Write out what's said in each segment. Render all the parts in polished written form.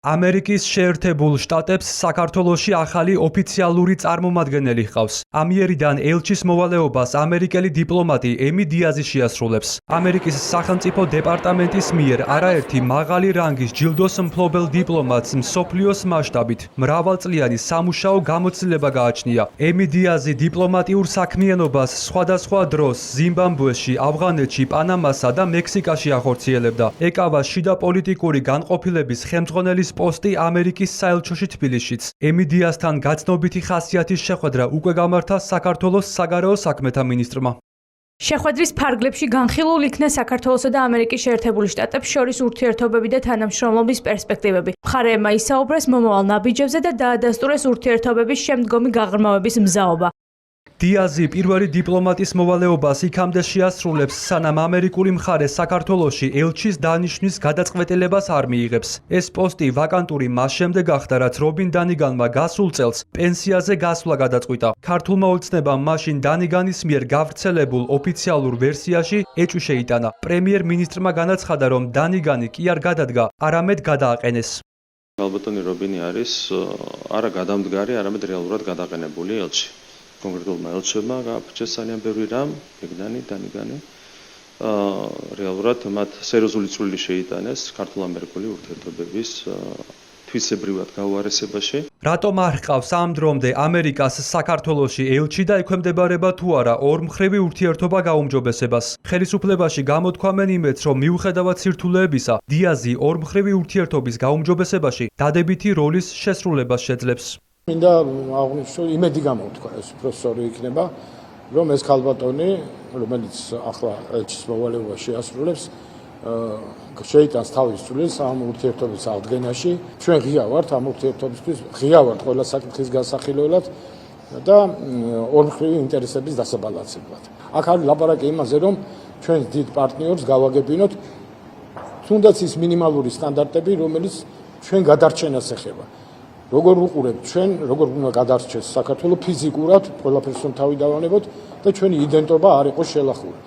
ამერიკის შეერთებულ შტატებს საქართველოში ახალი ოფიციალური წარმომადგენელი ჰყავს. ამიერიდან ელჩის მოვალეობას ამერიკელი დიპლომატი ემი დიაზი შეასრულებს. ამერიკის სახელმწიფო დეპარტამენტის მიერ არაერთი მაღალი რანგის ჯილდოს მფლობელ დიპლომატს მსოფლიოს მასშტაბით მრავალწლიანი სამუშაო გამოცდილება გააჩნია. ემი დიაზი დიპლომატიურ საქმიანობას სხვადასხვა დროს ზიმბაბვეში, ავღანეთში, პანამასა და მექსიკაში ახორციელებდა. ეკავა შიდა პოლიტიკური განყოფილების ხელმძღვანელის პოსტი ამერიკის საელჩოში თბილისშიც. ემი დიაზთან გაცნობიტი ხასიათის შეხვედრა უკვე გამართა საქართველოს საგარეო საქმეთა მინისტრმა. შეხვედრის ფარგლებში განხილულ იქნა საქართველოსა და ამერიკის შეერთებული შტატებს შორის ურთიერთობები და თანამშრომლობის პერსპექტივები. მხარეებმა ისაუბრეს მომავალ ნაბიჯებზე და დაადასტურეს ურთიერთობების შემდგომი გაღრმავების მზაობა. დიაზი პირველი დიპლომატის მოვალეობას იქამდე შეასრულებს, სანამ ამერიკული მხარე საქართველოში ელჩის დანიშვნის გადაწყვეტილებას არ მიიღებს. ეს პოსტი ვაკანტური მას შემდეგ გახდა, რაც რობინ დანიგანმა გასულ წელს პენსიაზე გასვლა გადაწყვიტა. ქართულმა ოცნებამ მაშინ დანიგანის მიერ გავრცელებულ ოფიციალურ ვერსიაში ეჭვი შეიტანა. პრემიერ-მინისტრმა განაცხადა, რომ დანიგანი კი არ გადადგა, არამედ გადააყენეს. ალბათონი რობინი არის არა გადამდგარი, არამედ რეალურად გადაყენებული ელჩი. კონკრეტულმა ელჩებმა გააფრჩეს ძალიან ბევრი რამ, დანიგანი. რეალურად მათ სერიოზული წვლილი შეიტანეს ქართულ-ამერიკული ურთიერთობების თვისებრივად გაუარესებაში. რატომ არ ჰყავს ამ დრომდე ამერიკას საქართველოში ელჩი და ექვემდებარება თუ არა ორმხრივი ურთიერთობა გაუმჯობესებას? ხელისუფლებაში გამოთქვამენ იმედს, რომ მიუხედავად სირთულეებისა, დიაზი ორმხრივი ურთიერთობის გაუმჯობესებაში დადებითი როლის შესრულებას შეძლებს. მინდა აღნიშნო იმედი გამოთქვა ეს პროფესორი იქნება, რომ ეს ქალბატონი, რომელიც ახლა ელჩის მოვალეობას შეასრულებს, შეიტანს თავის წვლილს ამ ურთიერთობის აღდგენაში. ჩვენ ღია ვართ ამ ურთიერთობისთვის, ღია ვართ ყველა საკითხის გასახილველად და ორმხრივი ინტერესების დასაბალანსებლად. აქ არის ლაპარაკი იმაზე, რომ ჩვენ დიდ პარტნიორს გავაგებინოთ, თუნდაც ის მინიმალური სტანდარტები, რომელიც ჩვენ გადარჩენას ეხება. როგორ ვუყურებთ ჩვენ, როგორ უნდა გადარჩეს საქართველოს ფიზიკურად, ყველაფერს რომ თავი დავანებოთ და ჩვენი იდენტობა არ იყოს შელახული.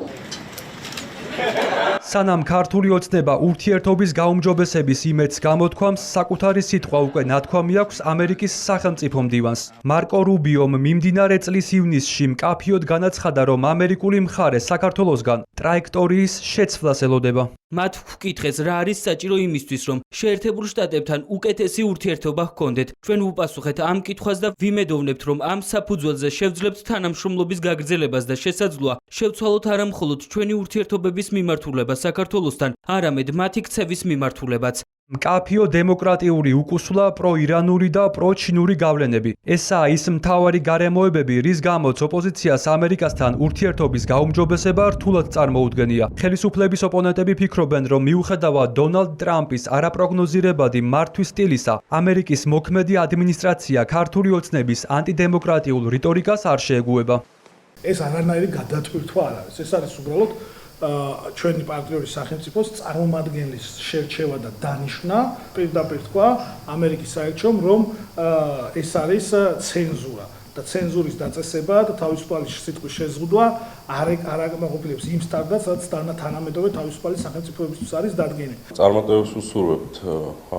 სანამ ქართული ოცნება ურთიერთობის გაუმჯობესების იმედს გამოთქვამს, საკუთარი სიტყვა უკვე ნათქვამი აქვს ამერიკის სახელმწიფო მდივანს. მარკო რუბიომ მიმდინარე წლის ივნისში მკაფიოდ განაცხადა, რომ ამერიკული მხარე საქართველოსგან ტრაექტორიის შეცვლას ელოდება. მათ ვკითხეს, რა არის საჭირო იმისთვის, რომ შეერთებულ შტატებთან უკეთესი ურთიერთობა ჰქონდეთ. ჩვენ ვუპასუხეთ ამ კითხვას და ვიმედოვნებთ, რომ ამ საფუძველზე შევძლებთ თანამშრომლობის გაგრძელებას და შესაძლოა შევცვალოთ არა მხოლოდ ჩვენი ურთიერთობების მიმართულება საქართველოსთან, არამედ მათი ქცევის მიმართულებაც. მკაფიო დემოკრატიული უკუსვლა, პროირანული და პროჩინური გავლენები. ესაა ის მთავარი გარემოებები, რის გამოც ოპოზიციას ამერიკასთან ურთიერთობის გაუმჯობესება რთულად წარმოუდგენია. ხელისუფლების ოპონენტები ფიქრობენ, რომ მიუხედავად დონალდ ტრამპის არაპროგნოზირებადი მართვის სტილისა, ამერიკის მოქმედი ადმინისტრაცია ქართული ოცნების ანტიდემოკრატიულ რიტორიკას არ შეეგუება. ეს არანაირი გადატვირთვა არ არის. ეს არის უბრალოდ ჩვენი პარტნიორის სახელმწიფოს წარმომადგენლის შერჩევა და დანიშვნა, პირდაპირ თქვა ამერიკის საელჩომ, რომ ეს არის ცენზურა და ცენზურის დაწესება და თავისუფალი სიტყვის შეზღუდვა არ აკმაყოფილებს იმ სტანდარტს, რაც თანამედროვე თავისუფალი სახელმწიფოებისთვის არის დადგენილი. წარმატებებს ვუსურვებთ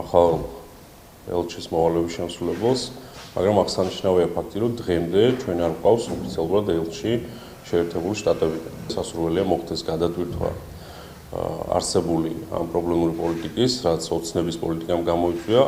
ახალ ელჩის მოვალეობის შემსრულებელს, მაგრამ აღსანიშნავია ფაქტი, რომ დღემდე ჩვენ არ გვყავს ოფიციალურად ელჩი შეერთებული შტატებიდან. სასურველია მოხდეს გადატვირთვა არსებული ამ პრობლემური პოლიტიკის, რაც ოცნების პოლიტიკამ გამოიწვია,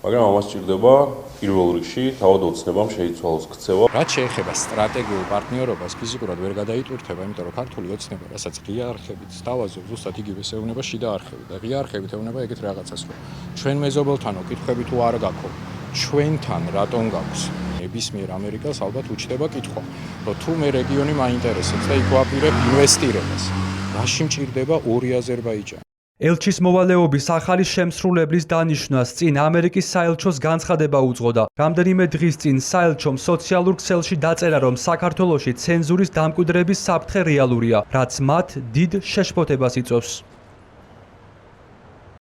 მაგრამ ამას სჭირდება პირველ რიგში თავად ოცნებამ შეიცვალოს ქცევა. რაც შეეხება სტრატეგიულ პარტნიორობას, ფიზიკურად ვერ გადაიტვირთება, იმიტომ რომ ქართული ოცნება, რასაც ღია არხებით სთავაზობს, ზუსტად იგივეს ეუბნება შიდა არხები და ღია არხებით ეუბნება ეგეთ რაღაცას, რომ ჩვენ მეზობელთან უკითხები თუ არ გაქვთ, ჩვენთან რატომ გაქვს? ნებისმიერ ამერიკას ალბათ უჩნდება კითხვა, რომ თუ მე რეგიონი მაინტერესებს და იქ ვაპირებ ინვესტირებას, რაში მჭირდება ორი აზერბაიჯანი? ელჩის მოვალეობის ახალი შემსრულებლის დანიშვნას წინ ამერიკის საელჩოს განცხადება უძღოდა. რამდენიმე დღის წინ საელჩომ სოციალურ ქსელში დაწერა, რომ საქართველოში ცენზურის დამკვიდრების საფრთხე რეალურია, რაც მათ დიდ შეშფოთებას იწვევს.